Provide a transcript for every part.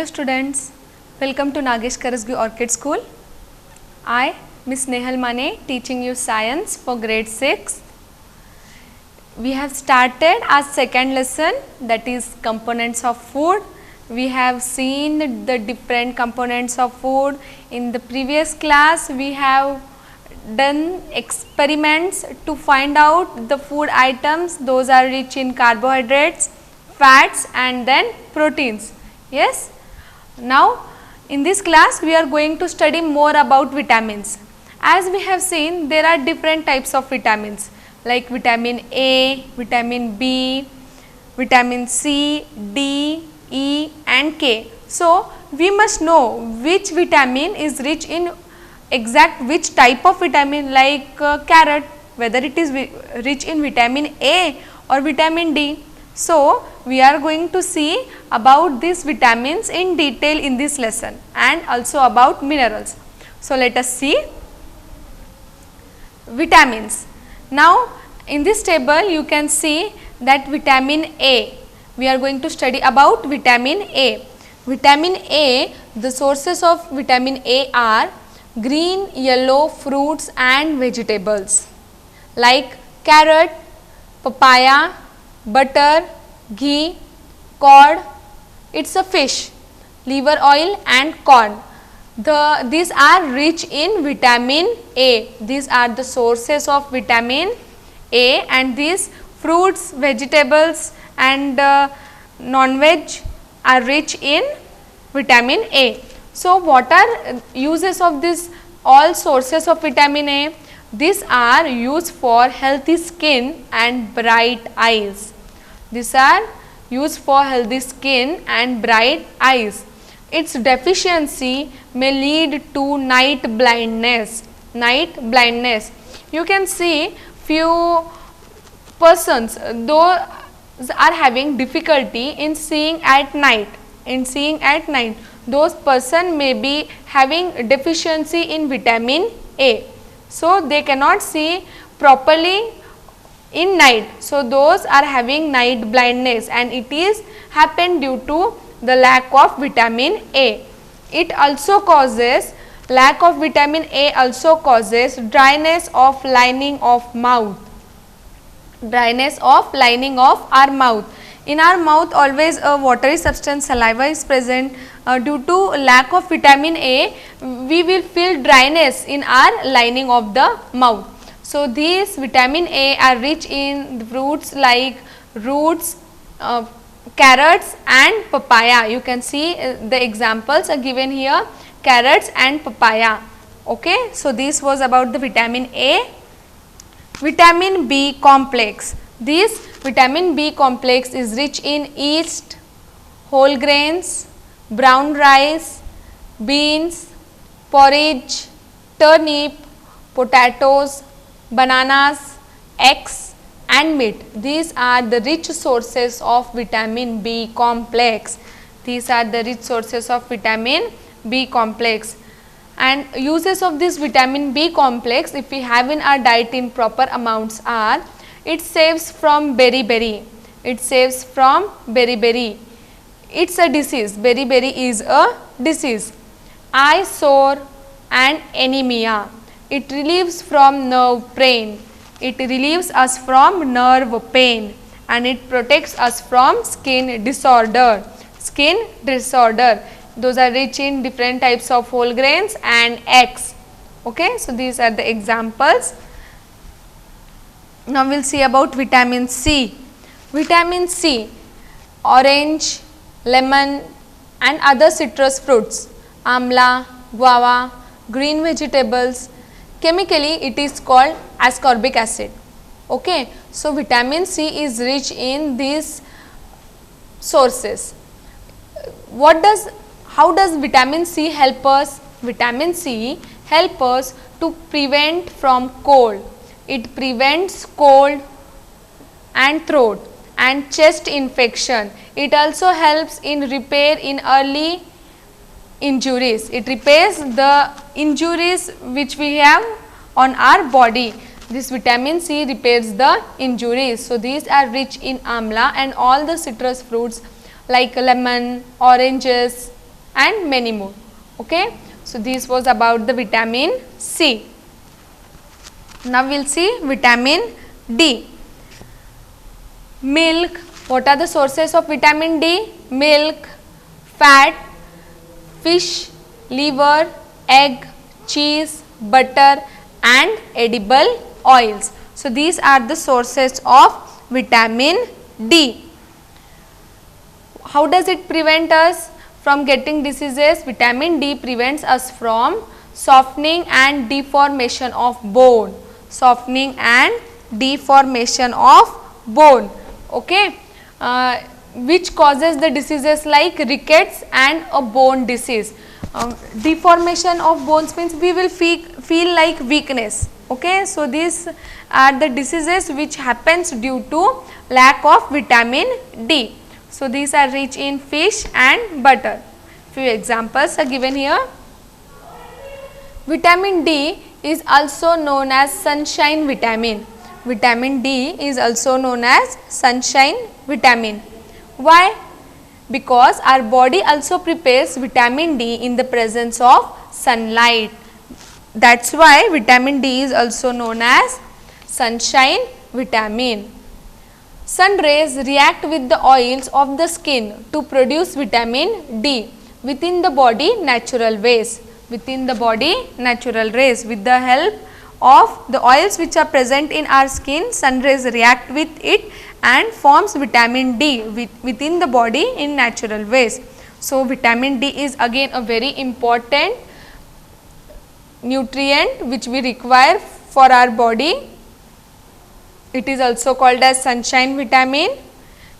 students, welcome to Nagesh Karasgi Orchid School. I, Miss Nehal Mane, teaching you science for grade 6. We have started our second lesson, that is components of food. We have seen the different components of food. In the previous class, we have done experiments to find out the food items. Those are rich in carbohydrates, fats and then proteins. Yes. Now, in this class we are going to study more about vitamins. As we have seen, there are different types of vitamins like vitamin A, vitamin B, vitamin C, D, E and K. So, we must know which vitamin is rich in exact which type of vitamin, like carrot, whether it is rich in vitamin A or vitamin D. So, we are going to see about these vitamins in detail in this lesson and also about minerals. So, let us see vitamins. Now, in this table you can see that vitamin A, we are going to study about vitamin A. Vitamin A, the sources of vitamin A are green, yellow fruits and vegetables like carrot, papaya, butter, ghee, curd, it is a fish, liver oil and corn. These are rich in vitamin A. These are the sources of vitamin A, and these fruits, vegetables and non-veg are rich in vitamin A. So, what are uses of this all sources of vitamin A? These are used for healthy skin and bright eyes. These are used for healthy skin and bright eyes. Its deficiency may lead to night blindness. You can see few persons, those are having difficulty in seeing at night. Those person may be having deficiency in vitamin A. So, they cannot see properly in night. So, those are having night blindness and it is happened due to the lack of vitamin A. It also causes, lack of vitamin A also causes dryness of lining of mouth. Dryness of lining of our mouth. In our mouth always a watery substance, saliva is present. Due to lack of vitamin A, we will feel dryness in our lining of the mouth. So, these vitamin A are rich in fruits like roots, carrots and papaya. You can see the examples are given here, carrots and papaya. Okay. So, this was about the vitamin A. Vitamin B complex. This vitamin B complex is rich in yeast, whole grains, brown rice, beans, porridge, turnip, potatoes, bananas, eggs and meat. These are the rich sources of vitamin B complex. These are the rich sources of vitamin B complex. And uses of this vitamin B complex, if we have in our diet in proper amounts, are it saves from beriberi. It saves from beriberi. It is a disease. Beriberi is a disease. Eye sore and anemia. It relieves from nerve pain. It relieves us from nerve pain and it protects us from skin disorder. Skin disorder. Those are rich in different types of whole grains and eggs. Okay. So, these are the examples. Now, we will see about vitamin C. Vitamin C, orange, lemon and other citrus fruits, amla, guava, green vegetables. Chemically, it is called ascorbic acid. Okay. So, vitamin C is rich in these sources. How does vitamin C help us? Vitamin C help us to prevent from cold. It prevents cold and throat and chest infection. It also helps in repair in early injuries. It repairs the injuries which we have on our body. This vitamin C repairs the injuries. So, these are rich in amla and all the citrus fruits like lemon, oranges, and many more. Okay. So, this was about the vitamin C. Now, we will see vitamin D. Milk. What are the sources of vitamin D? Milk, fat, fish, liver, egg, cheese, butter and edible oils. So, these are the sources of vitamin D. How does it prevent us from getting diseases? Vitamin D prevents us from softening and deformation of bone. Softening and deformation of bone. Okay. Which causes the diseases like rickets and a bone disease. Deformation of bones means we will feel like weakness. Okay. So, these are the diseases which happens due to lack of vitamin D. So, these are rich in fish and butter. Few examples are given here. Vitamin D is also known as sunshine vitamin. Vitamin D is also known as sunshine vitamin. Why? Because our body also prepares vitamin D in the presence of sunlight. That is why vitamin D is also known as sunshine vitamin. Sun rays react with the oils of the skin to produce vitamin D within the body natural ways. Within the body natural rays, with the help of the oils which are present in our skin, sun rays react with it and forms vitamin D within the body in natural ways. So, vitamin D is again a very important nutrient which we require for our body. It is also called as sunshine vitamin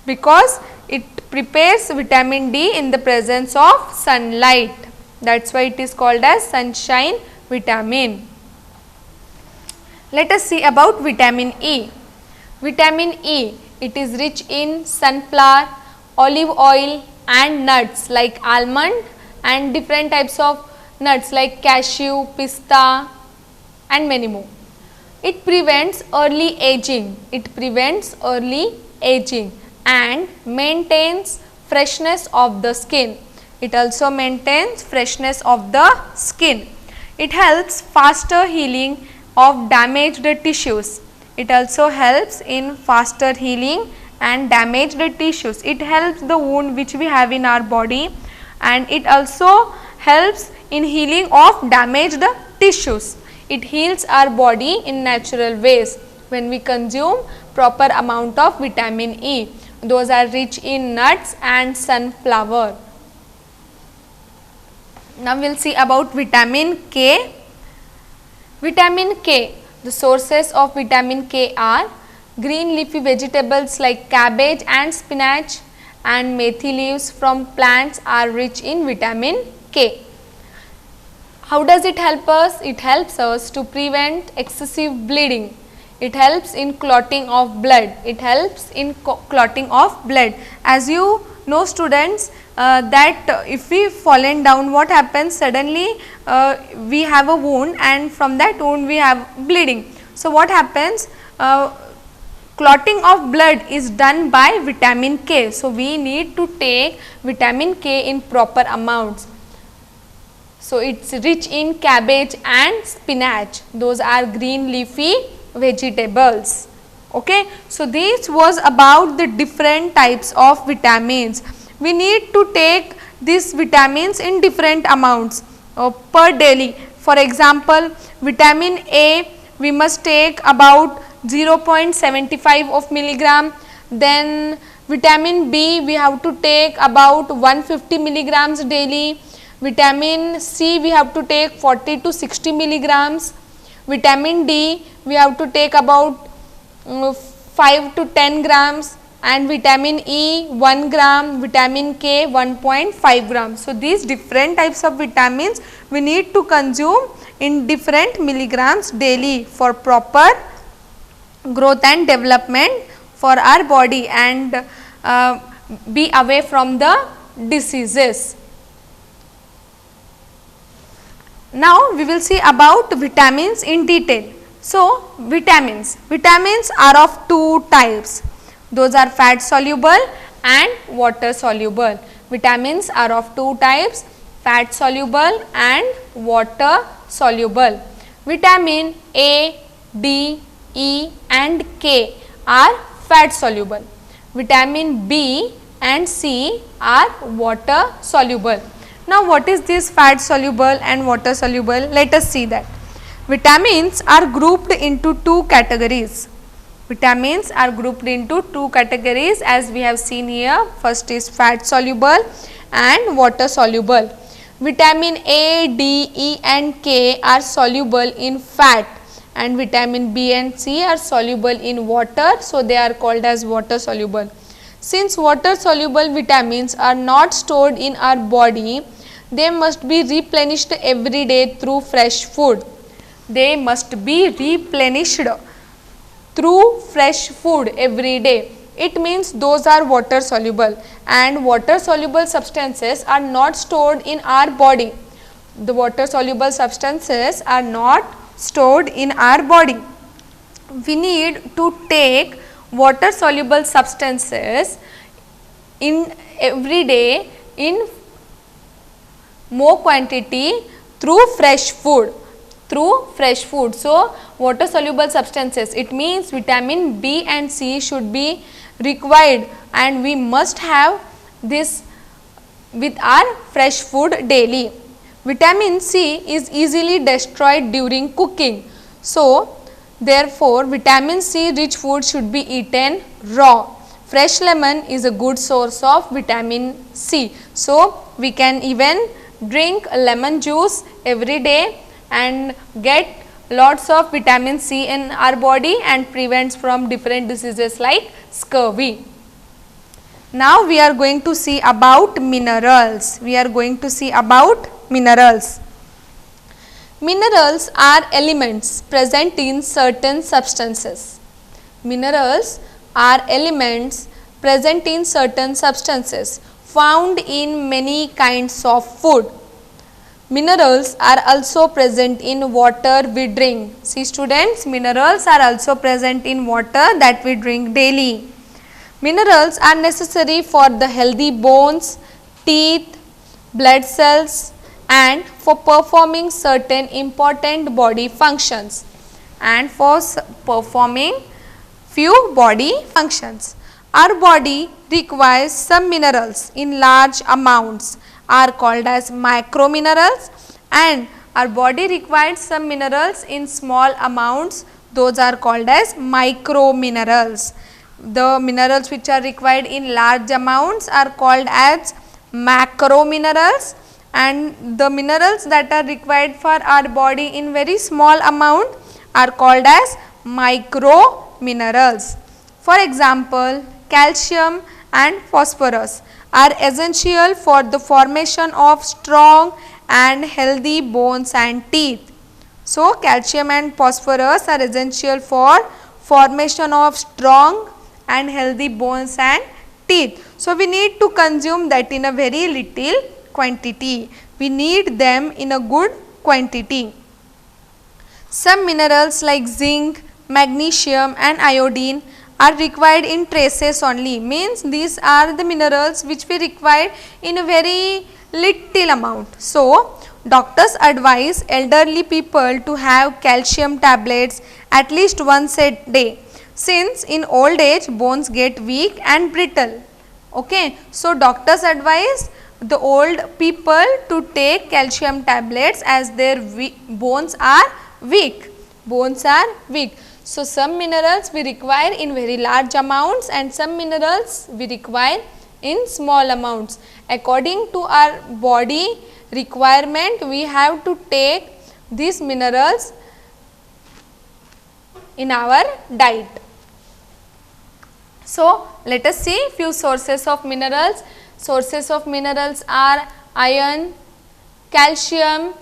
because it prepares vitamin D in the presence of sunlight. That is why it is called as sunshine vitamin. Let us see about vitamin E. Vitamin E, it is rich in sunflower, olive oil and nuts like almond and different types of nuts like cashew, pista and many more. It prevents early aging. It prevents early aging and maintains freshness of the skin. It also maintains freshness of the skin. It helps faster healing of damaged tissues. It also helps in faster healing and damaged tissues. It helps the wound which we have in our body and it also helps in healing of damaged tissues. It heals our body in natural ways when we consume proper amount of vitamin E. Those are rich in nuts and sunflower. Now, we will see about vitamin K. Vitamin K, the sources of vitamin K are green leafy vegetables like cabbage and spinach and methi leaves from plants are rich in vitamin K. How does it help us? It helps us to prevent excessive bleeding. It helps in clotting of blood. It helps in clotting of blood. As you know students, that if we fallen down, what happens? Suddenly we have a wound and from that wound we have bleeding. So, what happens? Clotting of blood is done by vitamin K. So, we need to take vitamin K in proper amounts. So, it is rich in cabbage and spinach. Those are green leafy vegetables. Okay. So, this was about the different types of vitamins. We need to take these vitamins in different amounts per daily. For example, vitamin A we must take about 0.75 of milligram. Then vitamin B we have to take about 150 milligrams daily. Vitamin C we have to take 40 to 60 milligrams. Vitamin D we have to take about 5 to 10 grams and vitamin E 1 gram, vitamin K 1.5 grams. So, these different types of vitamins we need to consume in different milligrams daily for proper growth and development for our body and be away from the diseases. Now, we will see about vitamins in detail. So, vitamins are of two types. Those are fat soluble and water soluble. Vitamins are of two types, fat soluble and water soluble. Vitamin A, D, E and K are fat soluble. Vitamin B and C are water soluble. Now what is this fat soluble and water soluble? Let us see that. Vitamins are grouped into two categories. Vitamins are grouped into two categories as we have seen here. First is fat soluble and water soluble. Vitamin A, D, E and K are soluble in fat and vitamin B and C are soluble in water, so they are called as water soluble. Since water soluble vitamins are not stored in our body, they must be replenished every day through fresh food. They must be replenished through fresh food every day. It means those are water soluble, and water soluble substances are not stored in our body. The water soluble substances are not stored in our body. We need to take water soluble substances in every day in more quantity through fresh food. So water soluble substances, it means vitamin B and C should be required, and we must have this with our fresh food daily. Vitamin C is easily destroyed during cooking. So therefore vitamin C rich food should be eaten raw. Fresh lemon is a good source of vitamin C. So we can even drink lemon juice every day and get lots of vitamin C in our body and prevents from different diseases like scurvy. Now we are going to see about minerals. Minerals are elements present in certain substances. Minerals are elements present in certain substances found in many kinds of food. Minerals are also present in water we drink. See students, minerals are also present in water that we drink daily. Minerals are necessary for the healthy bones, teeth, blood cells and for performing certain important body functions Our body requires some minerals in large amounts are called as microminerals, and our body requires some minerals in small amounts, those are called as microminerals. The minerals which are required in large amounts are called as macrominerals, and the minerals that are required for our body in very small amount are called as microminerals. For example, calcium and phosphorus are essential for the formation of strong and healthy bones and teeth. So, calcium and phosphorus are essential for formation of strong and healthy bones and teeth. So, we need to consume that in a very little quantity. We need them in a good quantity. Some minerals like zinc, magnesium and iodine are required in traces only, means these are the minerals which we require in a very little amount. So, doctors advise elderly people to have calcium tablets at least once a day, since in old age bones get weak and brittle. Okay. So, doctors advise the old people to take calcium tablets as their bones are weak. So, some minerals we require in very large amounts and some minerals we require in small amounts. According to our body requirement, we have to take these minerals in our diet. So, let us see few sources of minerals. Sources of minerals are iron, calcium,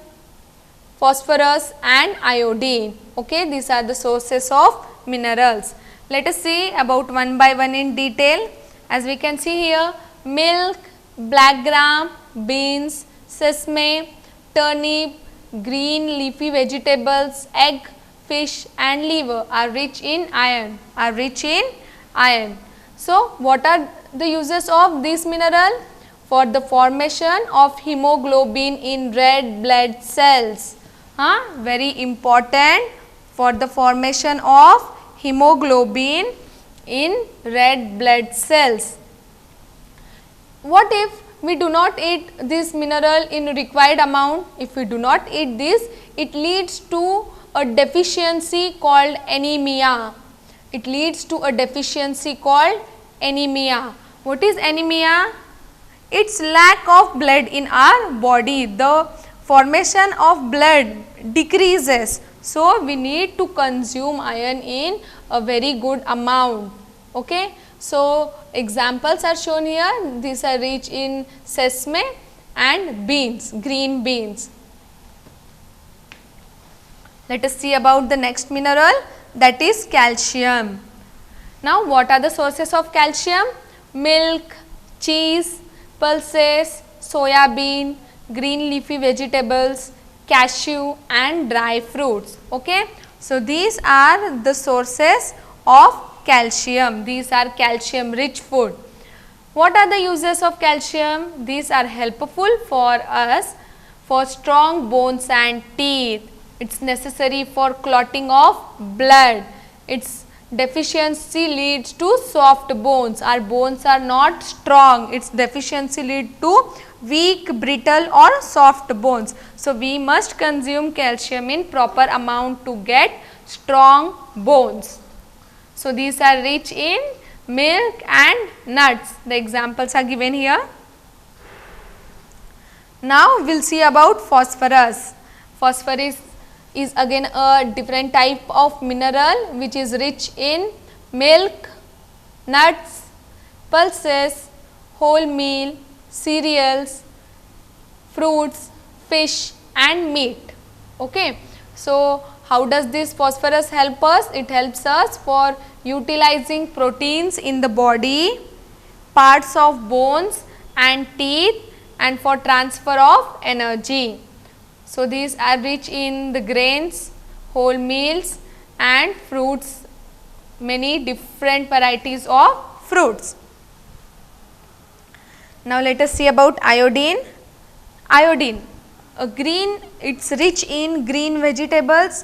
phosphorus and iodine. Okay, these are the sources of minerals. Let us see about one by one in detail. As we can see here, milk, black gram, beans, sesame, turnip, green leafy vegetables, egg, fish and liver are rich in iron. So, what are the uses of this mineral? for the formation of hemoglobin in red blood cells. Very important, for the formation of hemoglobin in red blood cells. What if we do not eat this mineral in required amount? If we do not eat this, it leads to a deficiency called anemia. It leads to a deficiency called anemia. What is anemia? It's lack of blood in our body. The formation of blood decreases. So, we need to consume iron in a very good amount. Okay. So, examples are shown here. These are rich in sesame and beans, green beans. Let us see about the next mineral, that is calcium. Now, what are the sources of calcium? Milk, cheese, pulses, soya bean, green leafy vegetables, cashew and dry fruits. Okay. So, these are the sources of calcium. These are calcium rich food. What are the uses of calcium? These are helpful for us for strong bones and teeth. It's necessary for clotting of blood. Its deficiency leads to soft bones. Our bones are not strong. Its deficiency leads to weak, brittle or soft bones. So, we must consume calcium in proper amount to get strong bones. So, these are rich in milk and nuts. The examples are given here. Now, we will see about phosphorus. Phosphorus is again a different type of mineral which is rich in milk, nuts, pulses, wholemeal, cereals, fruits, fish and meat. Okay. So, how does this phosphorus help us? It helps us for utilizing proteins in the body, parts of bones and teeth and for transfer of energy. So, these are rich in the grains, whole meals and fruits, many different varieties of fruits. Now, let us see about iodine. Iodine, it's rich in green vegetables,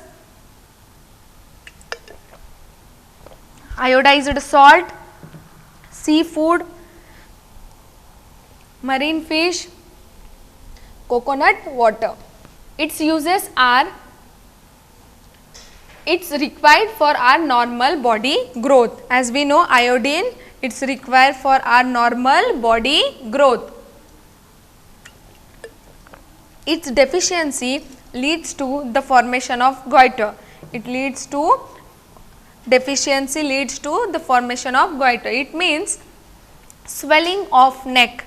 iodized salt, seafood, marine fish, coconut water. Its uses are, it's required for our normal body growth. As we know, iodine, it's required for our normal body growth. Its deficiency leads to the formation of goiter. It leads to deficiency leads to the formation of goiter. It means swelling of neck.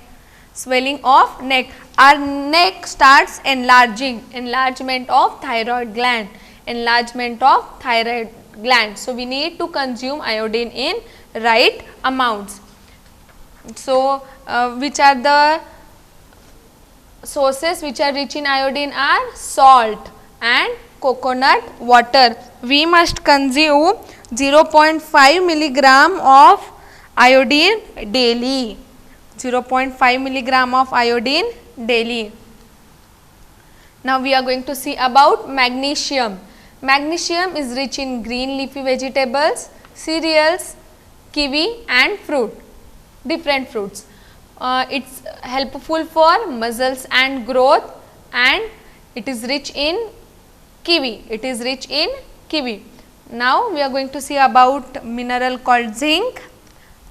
Swelling of neck. Our neck starts enlarging, enlargement of thyroid gland, enlargement of thyroid gland. So, we need to consume iodine in right amounts. So, which are the sources which are rich in iodine are salt and coconut water. We must consume 0.5 milligram of iodine daily. 0.5 milligram of iodine daily. Now, we are going to see about magnesium. Magnesium is rich in green leafy vegetables, cereals, kiwi and fruit, different fruits. It's helpful for muscles and growth and it is rich in kiwi. It is rich in kiwi. Now, we are going to see about mineral called zinc.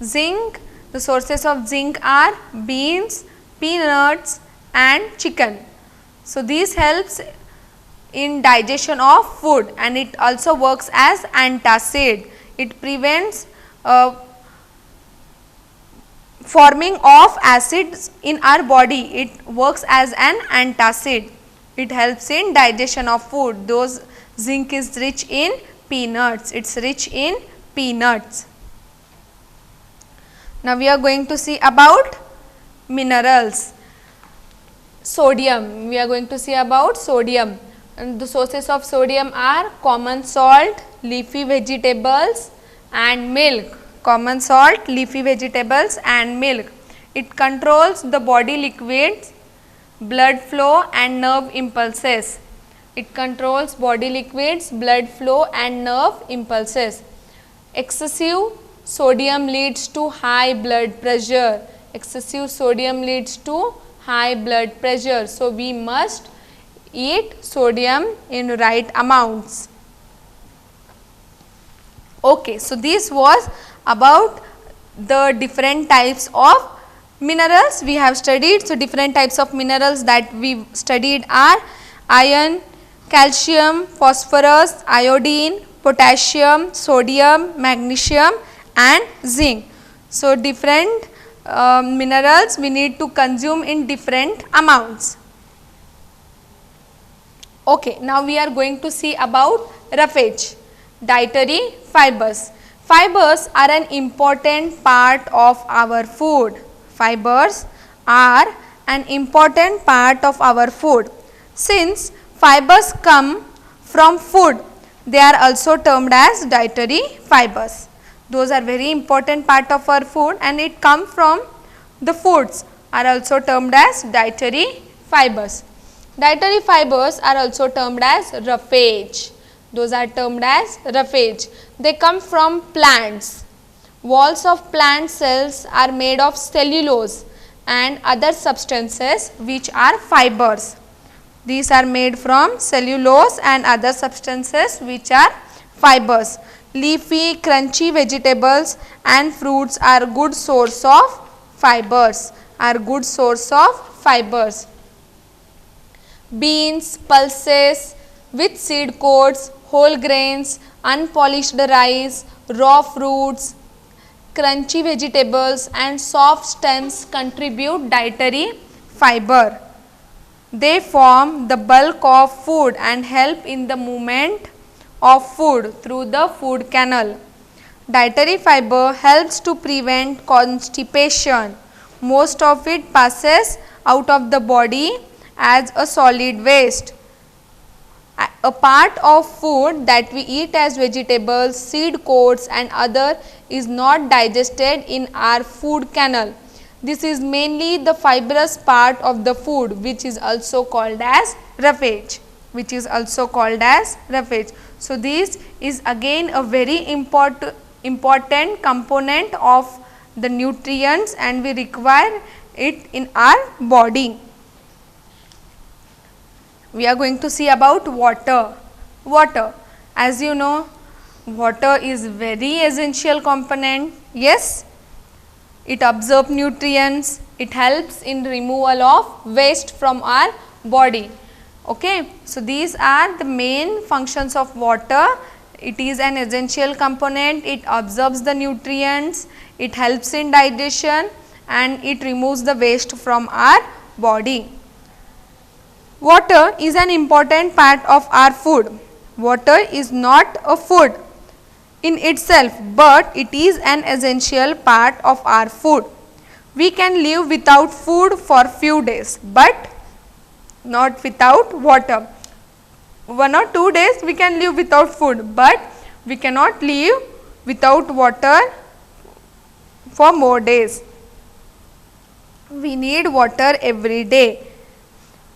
Zinc, the sources of zinc are beans, peanuts and chicken. So, this helps in digestion of food and it also works as antacid. It prevents forming of acids in our body. It works as an antacid. It helps in digestion of food. Those zinc is rich in peanuts. It is rich in peanuts. Now, we are going to see about minerals. Sodium, we are going to see about sodium. And the sources of sodium are common salt, leafy vegetables and milk. Common salt, leafy vegetables and milk. It controls the body liquids, blood flow and nerve impulses. It controls body liquids, blood flow and nerve impulses. Excessive sodium leads to high blood pressure. Excessive sodium leads to high blood pressure. So, we must eat sodium in right amounts. Okay, so this was about the different types of minerals we have studied. So, different types of minerals that we studied are iron, calcium, phosphorus, iodine, potassium, sodium, magnesium and zinc. So, different minerals we need to consume in different amounts. Okay, now we are going to see about roughage, dietary fibers. Fibers are an important part of our food. Fibers are an important part of our food. Since fibers come from food, they are also termed as dietary fibers. Those are very important part of our food and it come from the foods are also termed as dietary fibers. Dietary fibers are also termed as roughage. Those are termed as roughage. They come from plants. Walls of plant cells are made of cellulose and other substances which are fibers. These are made from cellulose and other substances which are fibers. Leafy, crunchy vegetables and fruits are good source of fibers. Beans, pulses with seed coats, whole grains, unpolished rice, raw fruits, crunchy vegetables and soft stems contribute dietary fiber. They form the bulk of food and help in the movement of food through the food canal. Dietary fiber helps to prevent constipation. Most of it passes out of the body as a solid waste. A part of food that we eat as vegetables, seed coats and other is not digested in our food canal. This is mainly the fibrous part of the food which is also called as roughage. So, this is again a very important component of the nutrients and we require it in our body. We are going to see about water. Water, as you know, water is very essential component. Yes, it absorbs nutrients, it helps in removal of waste from our body. Okay. So, these are the main functions of water. It is an essential component, it absorbs the nutrients, it helps in digestion and it removes the waste from our body. Water is an important part of our food. Water is not a food in itself, but it is an essential part of our food. We can live without food for few days, but not without water. 1 or 2 days we can live without food, but we cannot live without water for more days. We need water every day.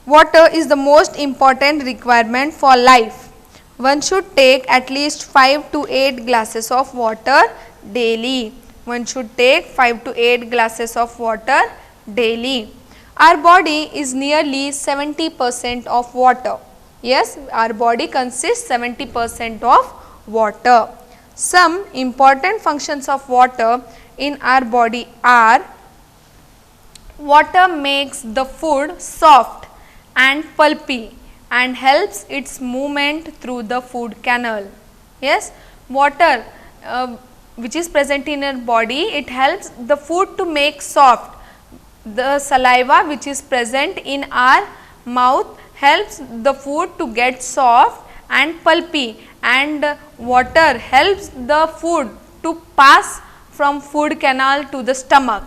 Water is the most important requirement for life. One should take at least 5 to 8 glasses of water daily. One should take 5 to 8 glasses of water daily. Our body is nearly 70% of water. Yes, our body consists 70% of water. Some important functions of water in our body are: water makes the food soft and pulpy and helps its movement through the food canal. Yes, water which is present in our body, it helps the food to make soft. The saliva which is present in our mouth helps the food to get soft and pulpy, and water helps the food to pass from food canal to the stomach.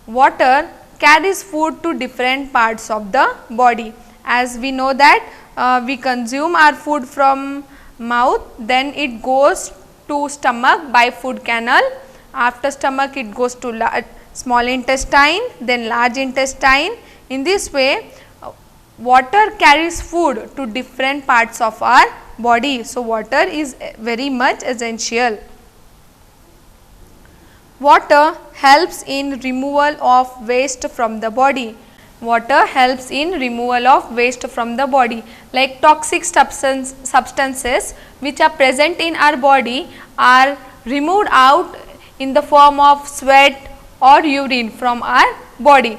Water carries food to different parts of the body. As we know that we consume our food from mouth, then it goes to stomach by food canal. After stomach it goes to small intestine, then large intestine. In this way water carries food to different parts of our body. So, water is very much essential. Water helps in removal of waste from the body. Water helps in removal of waste from the body, like toxic substances which are present in our body are removed out in the form of sweat or urine from our body.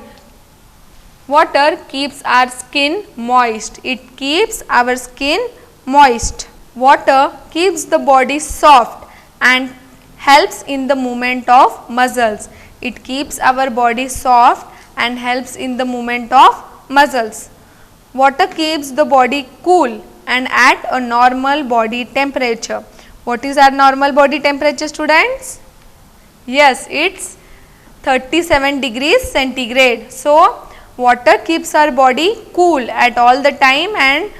Water keeps our skin moist. It keeps our skin moist. Water keeps the body soft and helps in the movement of muscles. It keeps our body soft and helps in the movement of muscles. Water keeps the body cool and at a normal body temperature. What is our normal body temperature, students? Yes, it's 37 degrees centigrade. So, water keeps our body cool at all the time and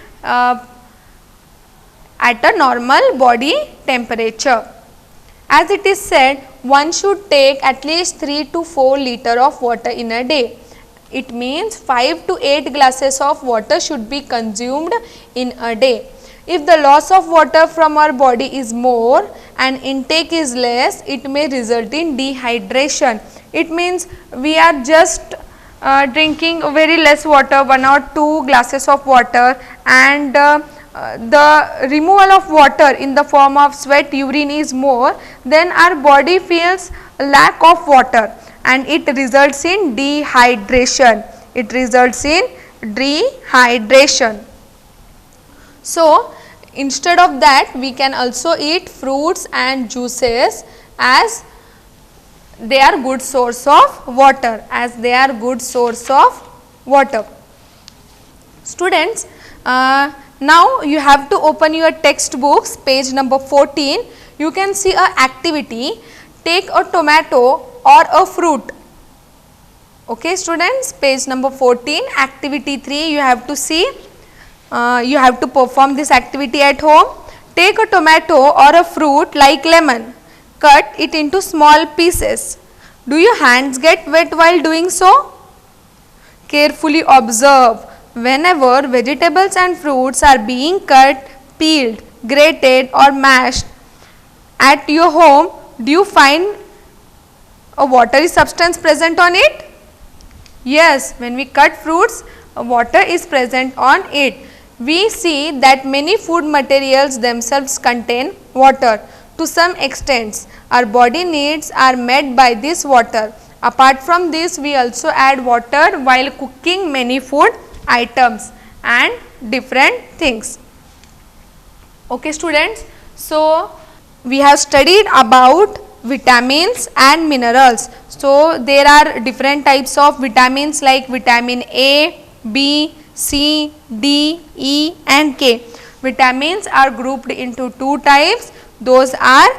at a normal body temperature. As it is said, one should take at least 3 to 4 liters of water in a day. It means 5 to 8 glasses of water should be consumed in a day. If the loss of water from our body is more and intake is less, it may result in dehydration. It means we are just drinking very less water, 1 or 2 glasses of water, and the removal of water in the form of sweat, urine is more, then our body feels lack of water and it results in dehydration. It results in dehydration. So, instead of that we can also eat fruits and juices as they are good source of water, Students, now you have to open your textbooks, page number 14. You can see a activity, take a tomato or a fruit. Okay students, page number 14, activity 3 you have to see. You have to perform this activity at home. Take a tomato or a fruit like lemon, cut it into small pieces. Do your hands get wet while doing so? Carefully observe. Whenever vegetables and fruits are being cut, peeled, grated or mashed at your home, do you find a watery substance present on it? Yes, when we cut fruits, water is present on it. We see that many food materials themselves contain water. To some extent, our body needs are met by this water. Apart from this, we also add water while cooking many food items and different things. Okay students, so we have studied about vitamins and minerals. So there are different types of vitamins like vitamin A, B, C, D, E and K. Vitamins are grouped into 2 types. Those are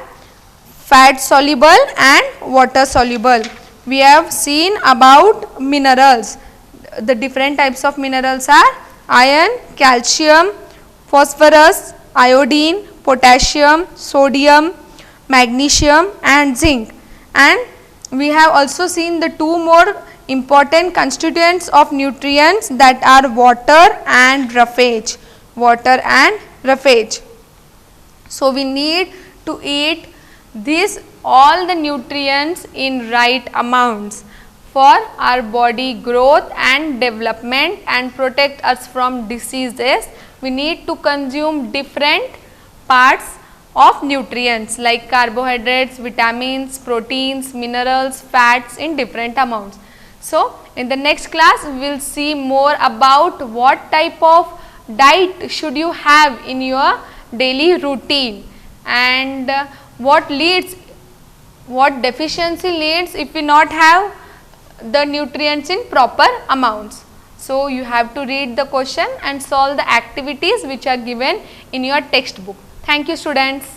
fat soluble and water soluble. We have seen about minerals. The different types of minerals are iron, calcium, phosphorus, iodine, potassium, sodium, magnesium and zinc. And we have also seen the 2 more important constituents of nutrients, that are water and roughage. So we need to eat all the nutrients in right amounts for our body growth and development and protect us from diseases. We need to consume different parts of nutrients like carbohydrates, vitamins, proteins, minerals, fats in different amounts. So, in the next class we will see more about what type of diet should you have in your daily routine and what deficiency leads if we not have the nutrients in proper amounts. So, you have to read the question and solve the activities which are given in your textbook. Thank you students.